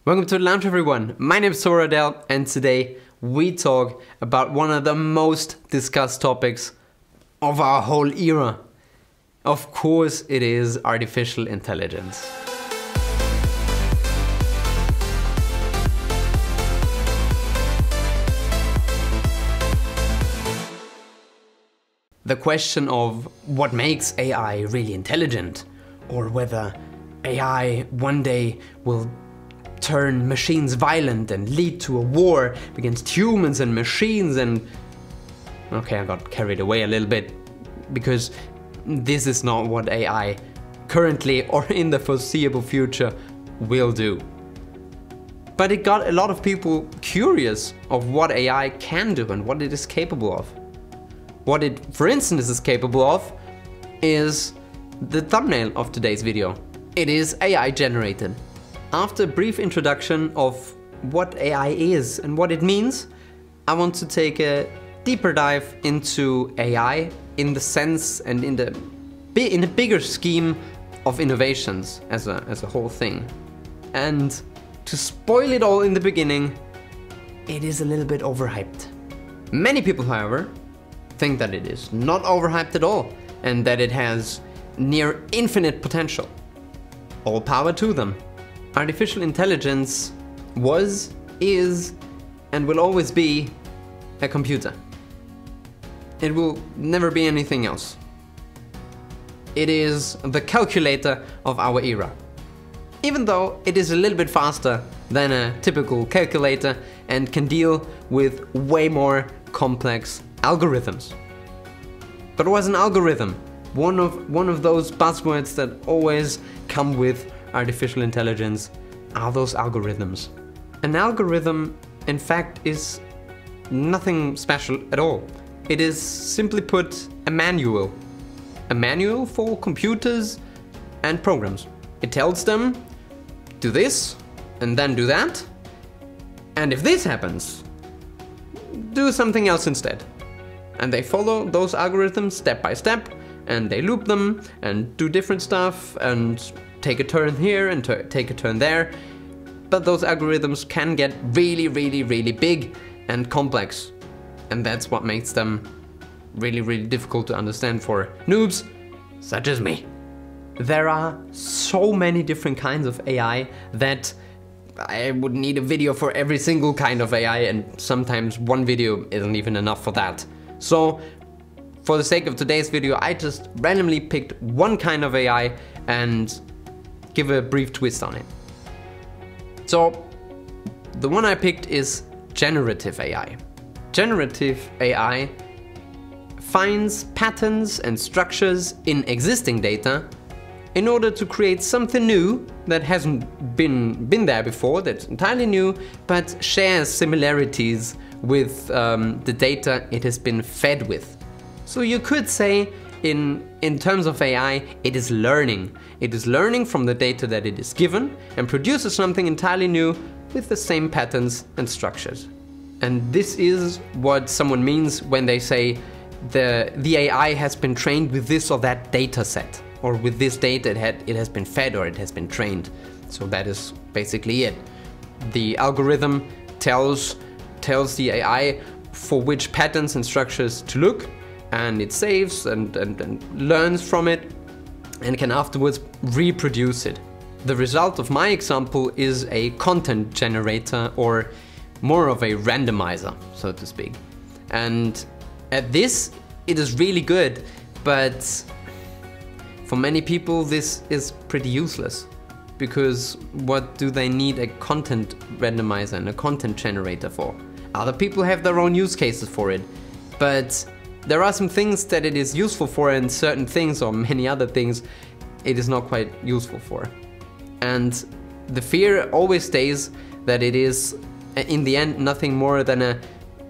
Welcome to the lounge, everyone. My name is Toby Roydell, and today we talk about one of the most discussed topics of our whole era. Of course, it is artificial intelligence. The question of what makes AI really intelligent, or whether AI one day will turn machines violent and lead to a war against humans and machines and... Okay, I got carried away a little bit, because this is not what AI currently or in the foreseeable future will do. But it got a lot of people curious of what AI can do and what it is capable of. What it, for instance, is capable of is the thumbnail of today's video. It is AI generated. After a brief introduction of what AI is and what it means, I want to take a deeper dive into AI in the sense and in a bigger scheme of innovations as a whole thing. And to spoil it all in the beginning, it is a little bit overhyped. Many people, however, think that it is not overhyped at all and that it has near infinite potential. All power to them. Artificial intelligence was, is, and will always be a computer. It will never be anything else. It is the calculator of our era. Even though it is a little bit faster than a typical calculator and can deal with way more complex algorithms. But what's an algorithm? One of those buzzwords that always come with artificial intelligence are those algorithms. An algorithm, in fact, is nothing special at all. It is, simply put, a manual. A manual for computers and programs. It tells them, do this, and then do that. And if this happens, do something else instead. And they follow those algorithms step by step, and they loop them, and do different stuff, and take a turn here and take a turn there. But those algorithms can get really, really, really big and complex. And that's what makes them really, really difficult to understand for noobs such as me. There are so many different kinds of AI that I would need a video for every single kind of AI, and sometimes one video isn't even enough for that. So, for the sake of today's video, I just randomly picked one kind of AI and give a brief twist on it. So, the one I picked is generative AI. Generative AI finds patterns and structures in existing data in order to create something new that hasn't been there before, that's entirely new, but shares similarities with the data it has been fed with. So you could say, in terms of AI, it is learning. It is learning from the data that it is given and produces something entirely new with the same patterns and structures. And this is what someone means when they say the AI has been trained with this or that data set, or with this data it has been fed or it has been trained. So that is basically it. The algorithm tells the AI for which patterns and structures to look, and it saves and learns from it and can afterwards reproduce it. The result of my example is a content generator, or more of a randomizer, so to speak. And at this, it is really good, but for many people this is pretty useless. Because what do they need a content randomizer and a content generator for? Other people have their own use cases for it, but there are some things that it is useful for, and certain things, or many other things, it is not quite useful for. And the fear always stays that it is, in the end, nothing more than a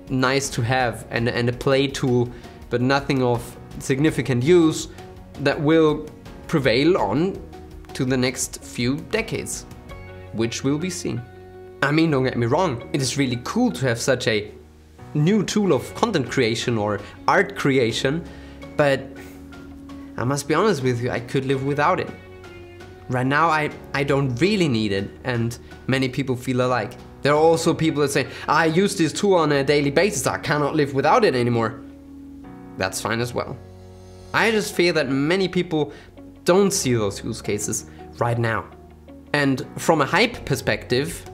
nice to have and a play tool, but nothing of significant use that will prevail on to the next few decades, which will be seen. I mean, don't get me wrong, it is really cool to have such a new tool of content creation or art creation, but I must be honest with you, I could live without it. Right now, I don't really need it, and many people feel alike. There are also people that say, I use this tool on a daily basis, I cannot live without it anymore. That's fine as well. I just fear that many people don't see those use cases right now. And from a hype perspective,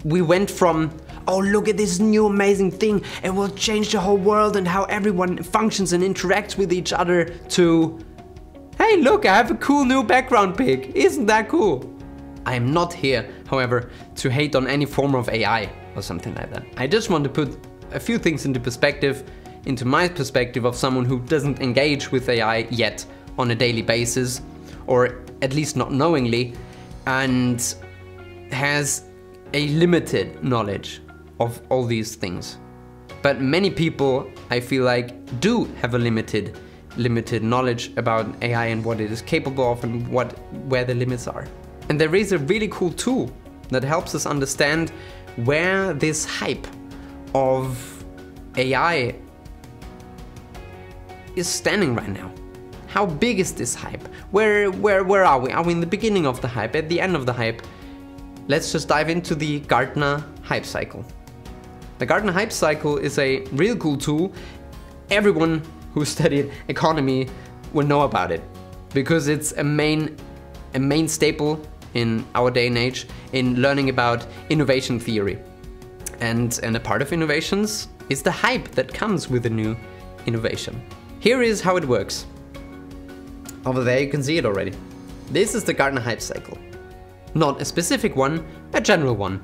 we went from, oh, look at this new amazing thing, it will change the whole world and how everyone functions and interacts with each other, to, hey, look, I have a cool new background pic. Isn't that cool? I am not here, however, to hate on any form of AI or something like that. I just want to put a few things into perspective, into my perspective of someone who doesn't engage with AI yet on a daily basis, or at least not knowingly, and has a limited knowledge of all these things. But many people, I feel like, do have a limited knowledge about AI and what it is capable of and where the limits are. And there is a really cool tool that helps us understand where this hype of AI is standing right now. How big is this hype? Where are we? Are we in the beginning of the hype, at the end of the hype? Let's just dive into the Gartner Hype Cycle. The Gartner Hype Cycle is a real cool tool. Everyone who studied economy will know about it, because it's a main staple in our day and age in learning about innovation theory. And a part of innovations is the hype that comes with a new innovation. Here is how it works. Over there you can see it already. This is the Gartner Hype Cycle. Not a specific one, a general one.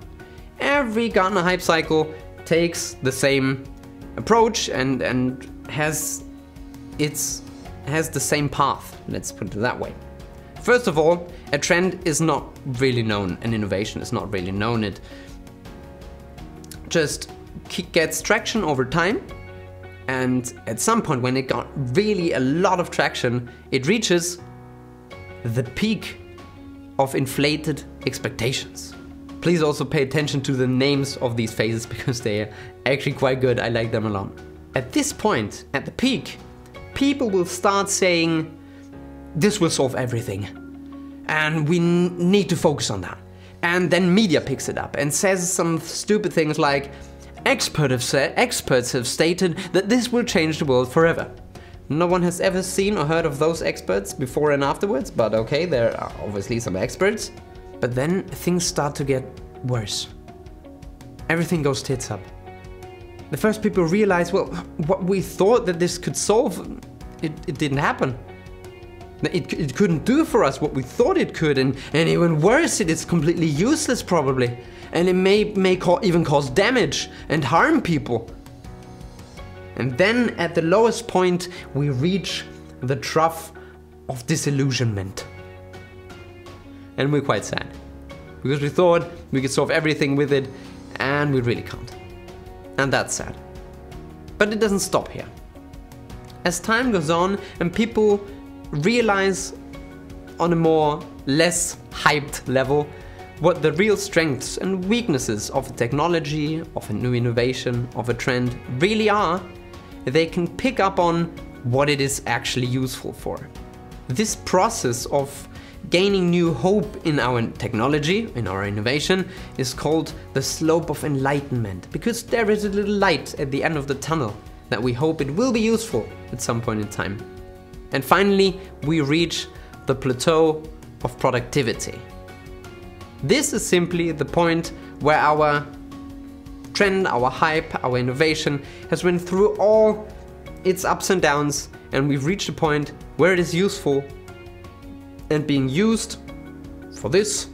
Every Gartner Hype Cycle takes the same approach and has the same path, let's put it that way. First of all, a trend is not really known, an innovation is not really known. It just gets traction over time, and at some point when it got really a lot of traction, it reaches the peak of inflated expectations. Please also pay attention to the names of these phases, because they are actually quite good, I like them a lot. At this point, at the peak, people will start saying, this will solve everything, and we need to focus on that. And then media picks it up and says some stupid things like, experts have stated that this will change the world forever. No one has ever seen or heard of those experts before and afterwards, but okay, there are obviously some experts. But then things start to get worse. Everything goes tits up. The first people realize, well, what we thought that this could solve, it didn't happen. It couldn't do for us what we thought it could, and even worse, it is completely useless probably. And it may even cause damage and harm people. And then at the lowest point, we reach the trough of disillusionment. And we're quite sad, because we thought we could solve everything with it, and we really can't. And that's sad. But it doesn't stop here. As time goes on and people realize on a less hyped level what the real strengths and weaknesses of a technology, of a new innovation, of a trend really are, they can pick up on what it is actually useful for. This process of gaining new hope in our technology, in our innovation, is called the slope of enlightenment, because there is a little light at the end of the tunnel that we hope it will be useful at some point in time. And finally, we reach the plateau of productivity. This is simply the point where our trend, our hype, our innovation has went through all its ups and downs, and we've reached a point where it is useful and being used for this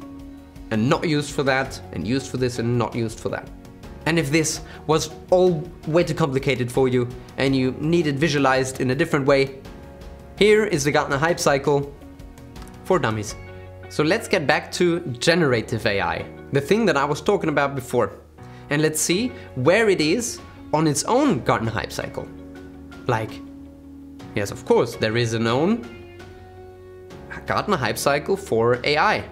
and not used for that, and used for this and not used for that. And if this was all way too complicated for you and you need it visualized in a different way, here is the Gartner Hype Cycle for dummies. So let's get back to generative AI, the thing that I was talking about before. And let's see where it is on its own Gartner Hype Cycle. Like, yes, of course, there is an own Gartner Hype Cycle for AI.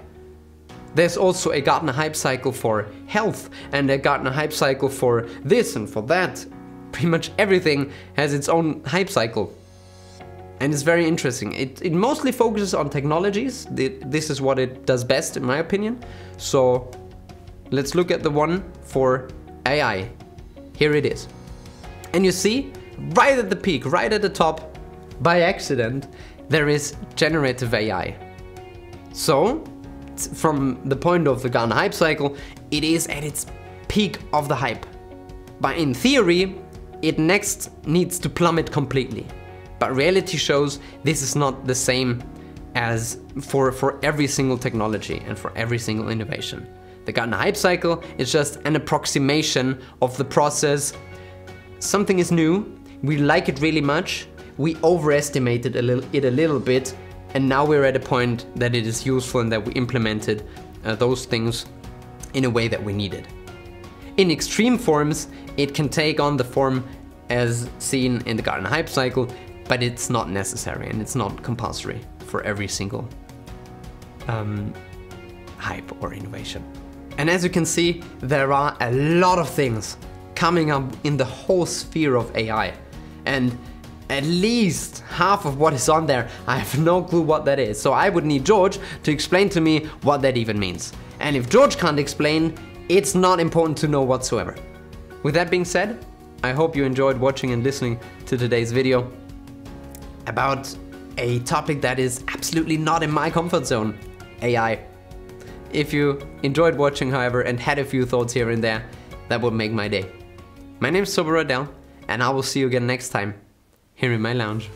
There's also a Gartner Hype Cycle for health, and a Gartner Hype Cycle for this and for that. Pretty much everything has its own hype cycle. And it's very interesting. It mostly focuses on technologies. This is what it does best, in my opinion. So let's look at the one for AI. Here it is. And you see, right at the peak, right at the top, by accident, there is generative AI. So, from the point of the Gartner Hype Cycle, it is at its peak of the hype. But in theory, it next needs to plummet completely. But reality shows this is not the same as for every single technology and for every single innovation. The Gartner Hype Cycle is just an approximation of the process. Something is new, we like it really much, we overestimated it a little bit, and now we're at a point that it is useful and that we implemented those things in a way that we needed. In extreme forms, it can take on the form as seen in the Gartner Hype Cycle, but it's not necessary and it's not compulsory for every single hype or innovation. And as you can see, there are a lot of things coming up in the whole sphere of AI. And at least half of what is on there, I have no clue what that is. So I would need George to explain to me what that even means. And if George can't explain, it's not important to know whatsoever. With that being said, I hope you enjoyed watching and listening to today's video about a topic that is absolutely not in my comfort zone, AI. If you enjoyed watching, however, and had a few thoughts here and there, that would make my day. My name is Toby Roydell, and I will see you again next time here in my lounge.